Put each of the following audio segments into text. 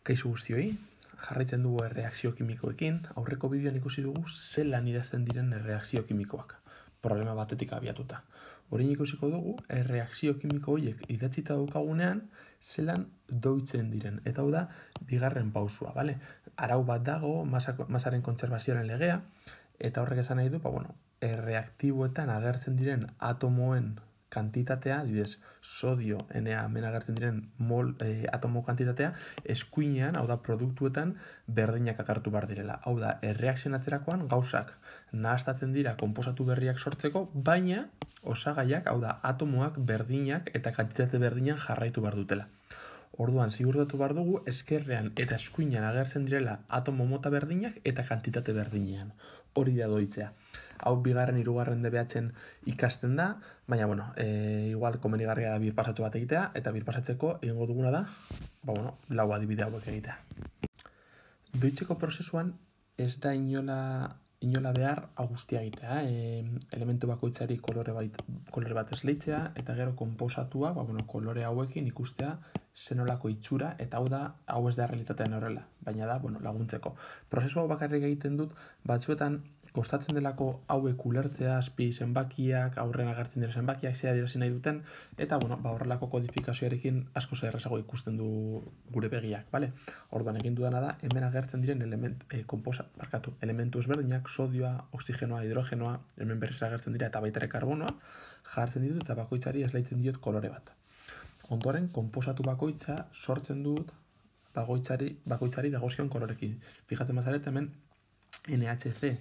Kaixo guztioi, jarraitzen dugu erreakzio kimikoekin, aurreko bideoan ikusi dugu zelan idazten diren erreakzio kimikoak, problema batetik abiatuta. Orain ikusiko dugu, erreakzio kimiko horiek idatzita daukagunean, zelan doitzen diren. Eta hau da, bigarren pausua, bale? Arau bat dago, masaren kontserbazioaren legea, eta horrek esan nahi du, erreaktiboetan agertzen diren atomoen kantitatea, adibidez, sodio, Na, hemen agertzen diren atomo kantitatea, eskuinean, hau da, produktuetan berdinak agertu behar direla. Hau da, erreakzionatzerakoan gauzak nahaztatzen dira konposatu berriak sortzeko, baina osagaiak, hau da, atomoak berdinak eta kantitate berdinak jarraitu behar dutela. Orduan, ziurtatu behar dugu, eskerrean eta eskuinean agertzen direla atomo mota berdinak eta kantitate berdinean. Hori da doitzea. Hau bigarren, hirugarren DBH-en ikasten da, baina, igual komenigarria da birpasatxo bat egitea, eta birpasatzeko egingo duguna da, lau adibide hauek egitea. Doitzeko prozesuan ez da inola behar hau guztia egitea, elementu bakoitzari kolore bat esleitzea, eta gero konposatua, kolore hauekin ikustea zenolako itxura, eta hau ez da realitatean horrela, baina da, laguntzeko. Prozesu hau bakarrik egiten dut, batzuetan kostatzen delako hauek ulertzea, azpi zenbakiak, aurren agertzen dira zenbakiak, zea dira nahi duten, eta horrelako kodifikazioarekin asko errazago ikusten du gure begiak, bale? Orduan egin dudana da, hemen agertzen diren elementu ezberdinak, sodioa, oxigenoa, hidrogenoa, hemen berriz agertzen dira eta baita ere karbonoa, jartzen ditut eta bakoitzari esleitzen diot kolore bat. Ondoren, konposatu bakoitza sortzen dut bakoitzari dagozkion kolorekin. Fijatzen bazarete hemen NHC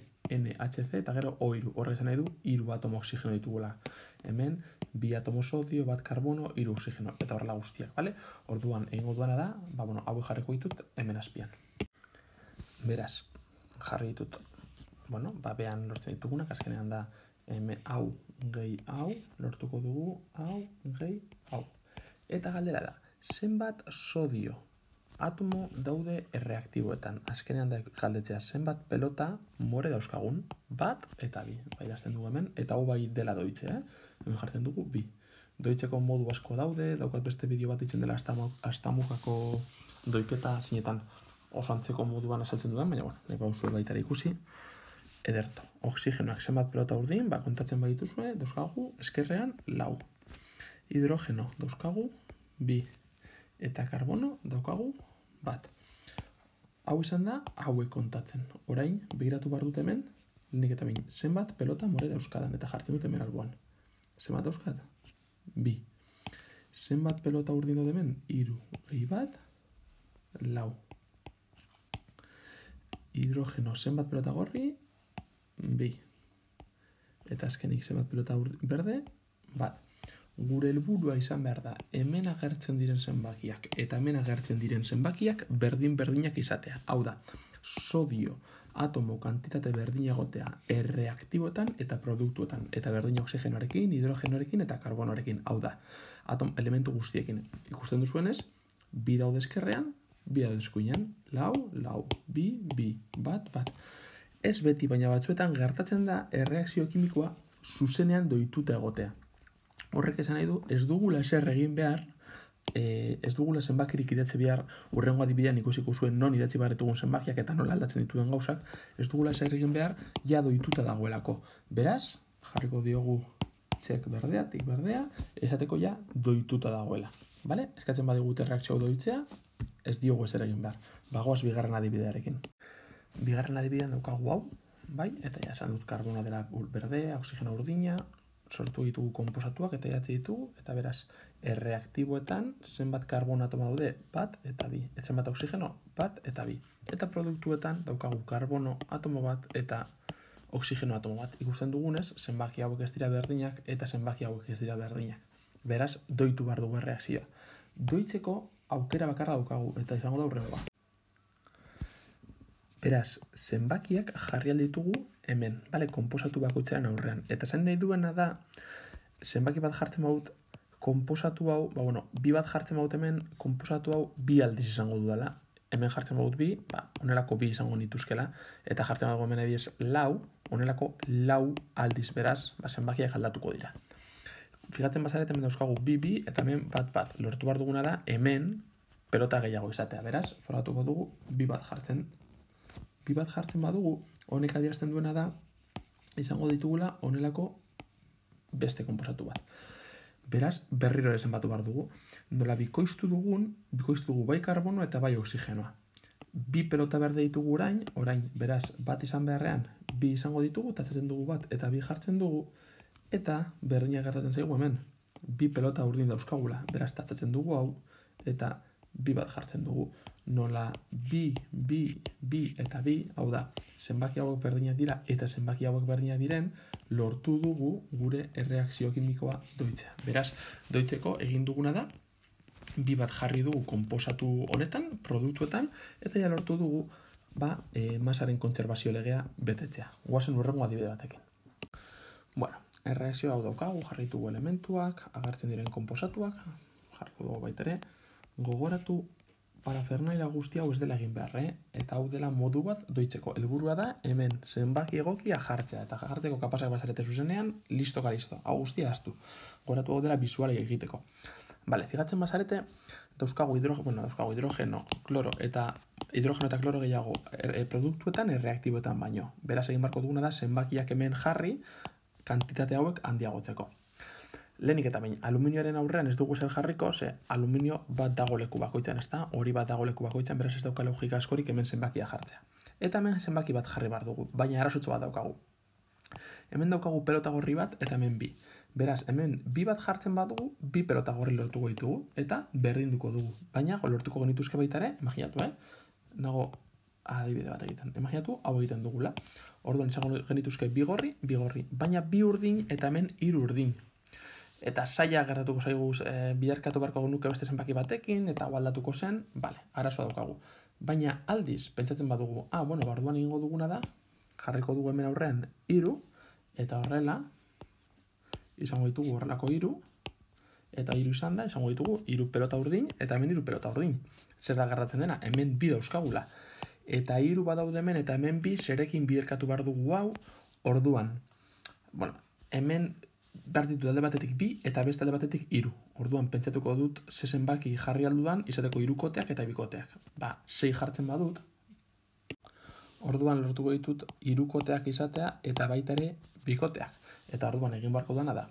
eta gero O3, horrek esan nahi du 3 atomo oxigeno ditugula. Hemen 2 atomo sodio, bat karbono, 3 oxigeno, eta horrela guztiak, bale? Orduan, egingo duana da, hau jarriko ditut hemen azpian. Beraz, jarri ditut, behan lortzen ditugunak, azkenean da hemen hau gehi hau, lortuko dugu hau gehi hau. Eta galdera da, zenbat sodio atomo daude erreaktiboetan? Azkenean da galdetzea, zenbat pelota more dauzkagun? Bat eta bi. Idazten dugu hemen, eta hau bai dela doitzea, hemen jartzen dugu bi. Doitzeko modu asko daude, daukat beste bideo bat itzen dela astamukako doiketa zinetan oso antzeko moduan azaltzen duen, baina nahi bauzue baitara ikusi. Ederto, oxigenoak zenbat pelota urdin, kontatzen badituzue, dauzkagu eskerrean 4. Hidrogeno dauzkagu 2. Eta karbono daukagu 1. Hau izan da, hauek kontatzen. Orain, begiratu behar dut hemen, lehenik eta behin, zenbat pelota more dauzkadan, eta jartzen dut hemen alboan. Zenbat dauzkat? 2. Zenbat pelota urdin dut hemen? 3 gehi 1, 4. Hidrogeno, zenbat pelota gorri? 2. Eta azkenik, zenbat pelota berde? 1. Gure helburua izan behar da, hemen agertzen diren zenbakiak eta hemen agertzen diren zenbakiak berdin-berdinak izatea. Hau da, sodio atomo kantitate berdina egotea erreaktiboetan eta produktuetan, eta berdin oxigenoarekin, hidrogenoarekin eta karbonoarekin. Hau da, elementu guztiekin. Ikusten duzuenez, 2 daude eskerrean, 2 daude eskuinean, 4, 4, 2, 2, 1. Ez beti, baina batzuetan gertatzen da erreakzio kimikoa zuzenean doituta egotea. Horrek esan nahi du, ez dugula eser egin behar, ez dugula zenbakirik idatzi behar, urrengo adibidean ikusiko zuen non idatzi behar ditugun zenbakiak eta nola aldatzen dituen gauzak, ez dugula eser egin behar, ja doituta dagoelako. Beraz, jarriko diogu txek berdea, tik berdea, esateko ja doituta dagoela. Bale? Eskatzen badigute erreakzio doitzea, ez diogu eser egin behar. Bagoaz bigarren adibidearekin. Bigarren adibidean daukagu hau, bai? Eta ja esan dut karbonoa dela berdea, oxigeno urdina, sortu ditugu konposatuak eta idatzi ditugu, eta beraz, erreaktiboetan zenbat karbono atoma daude 1 eta 2. Eta zenbat oxigeno 1 eta 2. Eta produktuetan daukagu karbono atomo 1 eta oxigeno atomo 1. Ikusten dugunez, zenbaki hauek ez dira berdinak eta zenbaki hauek ez dira berdinak. Beraz, doitu behar dugu erreakzioa. Doitzeko aukera bakarra daukagu eta izango da hurrengoa. Beraz, zenbakiak jarri alditugu hemen, konposatu bakoitzaren aurrean. Eta zen nahi duena da, zenbaki bat jartzen baut, konposatu hau, 2 bat jartzen baut hemen, konposatu hau 2 aldiz izango dudala. Hemen jartzen baut 2, honelako 2 izango nituzkela, eta jartzen baut hemen ediz 4, honelako 4 aldiz, beraz, zenbakiak aldatuko dira. Fijatzen bazaret, hemen dauzkagu 2, eta hemen 1. Lortu behar duguna da, hemen pelota gehiago izatea. Beraz, frogatuko dugu bi bat jartzen. Bi bat jartzen badugu, honek adierazten duena da, izango ditugula honelako beste konposatu bat. Beraz, berriro ere zenbatu behar dugu. Nola bikoiztu dugu bai karbono eta bai oxigenoa. Bi pelota berde ditugu orain, beraz, bat izan beharrean, bi izango ditugu, tatzatzen dugu bat, eta bi jartzen dugu, eta berdina gertatzen zaigu hemen. Bi pelota urdin dauzkagula, beraz, tatzatzen dugu hau, eta bi bat jartzen dugu. Nola bi, eta bi, hau da, zenbaki hauek berdinak dira, eta zenbaki hauek berdinak diren, lortu dugu gure erreakzio kimikoa doitzea. Beraz, doitzeko egin duguna da, bi bat jarri dugu konposatu honetan, produktuetan, eta ja lortu dugu masaren kontserbazio legea betetzea. Guazen urrengo adibide batekin. Bueno, erreakzio hau daukagu, jarritugu elementuak, agertzen diren konposatuak, jarriko dugu baitere, gogoratu parafernalia guzti hau ez dela egin behar, eta hau dela modu bat doitzeko. Helburua da hemen zenbaki egokia jartzea, eta jartzeko kapasak bazarete zuzenean, listo. Hau guztia ahaztu. Gogoratu hau dela bisualei egiteko. Bale, fijatzen bazarete, dauzkagu hidrogeno, kloro eta hidrogeno eta kloro gehiago produktuetan erreaktiboetan baino. Beraz egin barko duguna da zenbakiak hemen jarri kantitate hauek handiagotzeko. Lehenik eta behin, aluminioaren aurrean ez dugu zer jarriko, ze aluminio bat dago leku bakoitzan, ezta? Hori bat dago leku bakoitzan, beraz ez dauka logika askorik hemen zenbakia jartzea. Eta hemen zenbaki bat jarri behar dugu, baina arrazotxo bat daukagu. Hemen daukagu pelota gorri bat eta hemen bi. Beraz, hemen bi bat jartzen badugu, bi pelota gorri lortuko ditugu, eta berdinduko dugu. Baina, lortuko genituzke baita ere, imaginatu, nago adibide bat egiten. Imaginatu, hau egiten dugula. Orduan izango genituzke bi gorri, baina bi urdin eta hemen hiru urdin. Eta saia gertatuko zaigu biderkatu beharko genuke beste zenbaki batekin, eta hau aldatuko zen, bale, arazoa daukagu. Baina aldiz, pentsatzen badugu, orduan egingo duguna da, jarriko dugu hemen aurrean hiru, eta horrela, izango ditugu horrelako hiru, eta hiru izan da, izango ditugu hiru pelota urdin, eta hemen hiru pelota urdin. Zer da gertatzen dena, hemen bi dauzkagula. Eta hiru badaude hemen, eta hemen bi zerekin biderkatu behar dugu hau, orduan. Hemen behar ditut alde batetik bi, eta beste alde batetik hiru. Orduan, pentsatuko dut, ze zenbaki jarri aldudan, izateko hirukoteak eta bikoteak. 6 jartzen badut, orduan lortuko ditut hirukoteak izatea, eta baita ere bikoteak. Eta orduan egin beharko dana da.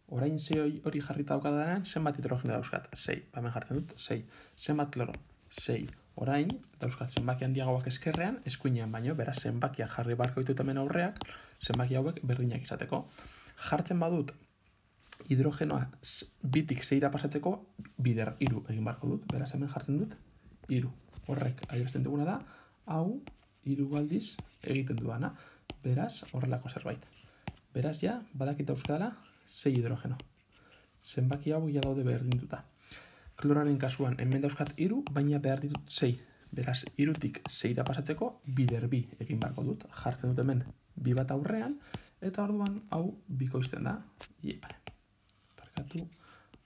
Orain hori jarrita daukadanean, zenbat hidrogeno dauzkat? 6. Hemen jartzen dut, 6. Zenbat kloro? 6. Orain, dauzkat zenbaki handiagoak eskerrean, eskuinean baino, beraz zenbakiak jarri beharko ditut hemen aurreak, zenbaki hauek berdinak izateko. Jartzen badut hidrogenoa bitik 6ra pasatzeko, bider 3 egin beharko dut, beraz hemen jartzen dut 3. Horrek adierazten duguna da, hau 3 aldiz egiten duana, beraz horrelako zerbait. Beraz ja, badakit dauzkadala 6 hidrogeno. Zenbaki hau ja daude berdinduta. Kloraren kasuan hemen dauzkat 3, baina behar ditut 6. Beraz, 3tik 6ra pasatzeko, bider 2 egin beharko dut. Jartzen dut hemen 2 bat aurrean, eta orduan hau bikoizten da.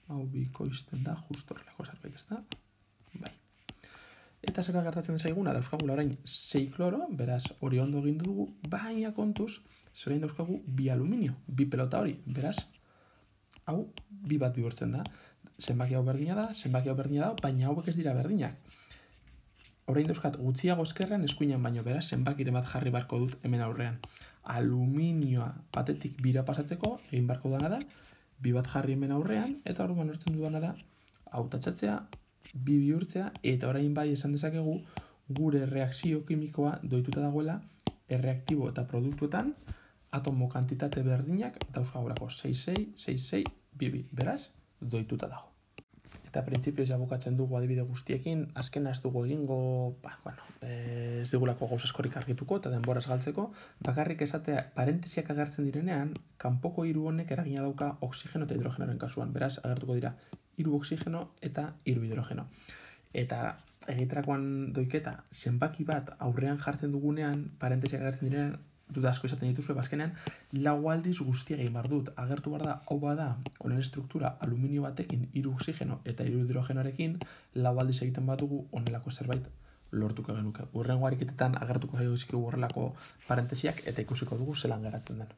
Hau bikoizten da, justo horrelako zerbait, ez da? Bai. Eta zera gertatzen zaiguna, dauzkagula orain 6 kloro, beraz hori ondo egin dugu, baina kontuz, zerain dauzkagu 2 aluminio, 2 pelota hori, beraz, hau 2 bat bihurtzen da. Zenbaki hau berdina da, baina hauek ez dira berdinak. Orain dauzkat gutxiago eskerrean eskuinan baino, beraz, zenbakiren bat jarri beharko dut hemen aurrean. Aluminioa batetik 2ra pasatzeko, egin beharko dana da, 2 bat jarri hemen aurrean, eta orduan lortzen dudana da, hau tatzatzea, 2 bihurtzea, eta orain bai esan dezakegu, gure reakzio kimikoa doituta dagoela, erreaktibo eta produktuetan, atomo kantitate berdinak dauzkagulako 6,6, 6,6, 2,2. Beraz, doituta dago. Eta printzipioz bukatzen dugu adibide guztiekin, azkena ez dugu egingo, ez digulako gauza askorik argituko eta denboraz galtzeko, bakarrik esatea parentesiak agertzen direnean, kanpoko hiru honek eragina dauka oxigeno eta hidrogenoren kasuan. Beraz, agertuko dira 3 oxigeno eta 3 hidrogeno. Eta egiterakoan doiketa, zenbaki bat aurrean jartzen dugunean, parentesiak agertzen direnean, duda asko izaten dituzu, azkenean, 4 aldiz guztia egin behar dut. Agertu behar da, hau bada, honen estruktura aluminio batekin, 3 oxigeno eta 3 hidrogenoarekin, 4 aldiz egiten badugu honelako zerbait lortuko genuke. Hurrengo ariketetan agertuko zaizkigu horrelako parentesiak eta ikusiko dugu zelan geratzen den.